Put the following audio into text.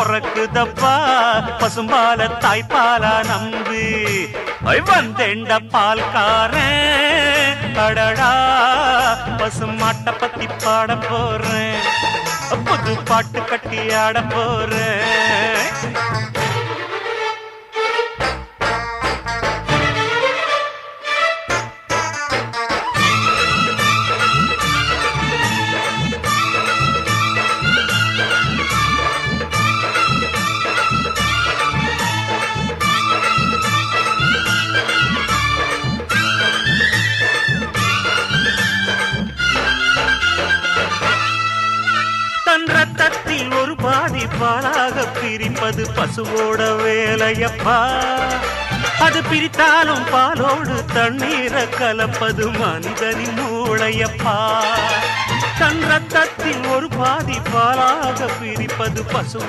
பொறக்குதப்பா பசும்பால தாய்ப்பாலா நம்பு வந்தேண்ட பால்காரன் அடடா பசுமாட்ட பத்தி பாட போறேன் புது பாட்டு கட்டி ஆட போறேன் ரத்தத்தில் ஒரு பாதி பாலாக பிரிப்பது பசுவோட வேலையப்பா அது பிரித்தாலும் பாலோடு தண்ணீரை கலப்பது மனிதனின் மூளையப்பா தன் ரத்தத்தில் ஒரு பாதி பாலாக பிரிப்பது பசு